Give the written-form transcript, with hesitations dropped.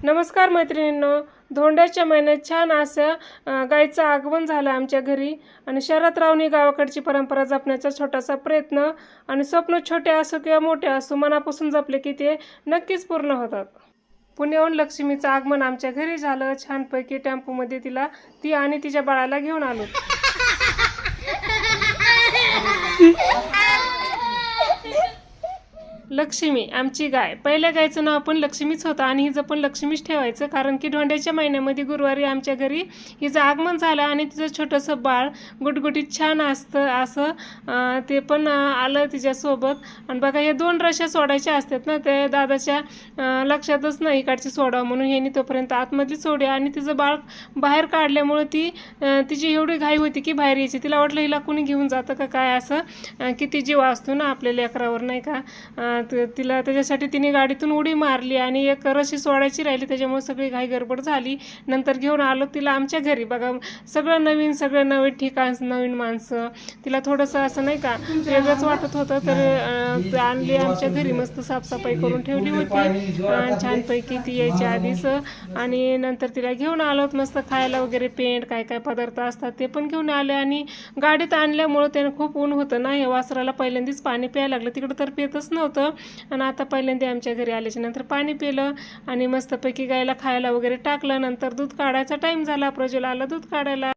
नमस्कार मैत्रिणींनो, धोंड्याच्या महिन्यात छान असं गाईचं आगमन झालं आमच्या घरी आणि शरद रावणी गावाकडची परंपरा जपण्याचा छोटासा प्रयत्न आणि स्वप्न छोटे असो किंवा मोठे असो मनापासून जपले की ते नक्कीच पूर्ण होतात। पुण्याहून लक्ष्मीचं आगमन आमच्या घरी झालं। छानपैकी टेम्पोमध्ये ती आणि तिच्या बाळाला घेऊन आलो। लक्ष्मी आमची गाय, पहिल्या गायचं नाव पण लक्ष्मीच होतं आणि हिचं पण लक्ष्मीच ठेवायचं, कारण की धोंड्याच्या महिन्यामध्ये गुरुवारी आमच्या घरी हिचं आगमन झालं आणि तिचं छोटंसं बाळ गुटगुटीत छान असतं असं ते पण आलं तिच्यासोबत। आणि बघा हे 2 रश्या सोडायच्या असतात ना, ते दादाच्या लक्षातच नाही इकडची सोडावं म्हणून ह्यांनी तोपर्यंत आतमधली सोडली आणि तिचं बाळ बाहेर काढल्यामुळे तिची एवढी घाई होती की बाहेर यायची। तिला वाटलं हिला कुणी घेऊन जातं का काय, असं किती जीव असतो ना आपल्या लेकरावर नाही का। तिला त्याच्यासाठी तिने गाडीतून उडी मारली आणि एक रशी सोडायची राहिली, त्याच्यामुळे सगळी घाई गडबड झाली। नंतर घेऊन आलो तिला आमच्या घरी। बघा सगळं नवीन ठिकाण, नवीन माणसं, तिला थोडंसं असं नाही का वेगळंच वाटत होतं, तर आणली आमच्या घरी। मस्त साफसफाई करून ठेवली होती छानपैकी ती यायच्या आधीच। आणि नंतर तिला घेऊन आलो मस्त खायला वगैरे, पेंट काय काय पदार्थ असतात ते पण घेऊन आले। आणि गाडीत आणल्यामुळं त्यानं खूप ऊन होतं ना, या वासराला पहिल्यांदाच पाणी प्यायला लागलं, तिकडं तर पितच नव्हतं। आणि आता पहिल्यांदा आमच्या घरी आल्याच्या नंतर पाणी पिलं आणि मस्तपैकी गायला खायला वगैरे टाकलं। नंतर दूध काढायचा टाईम झाला, प्रज्वल आला दूध काढायला।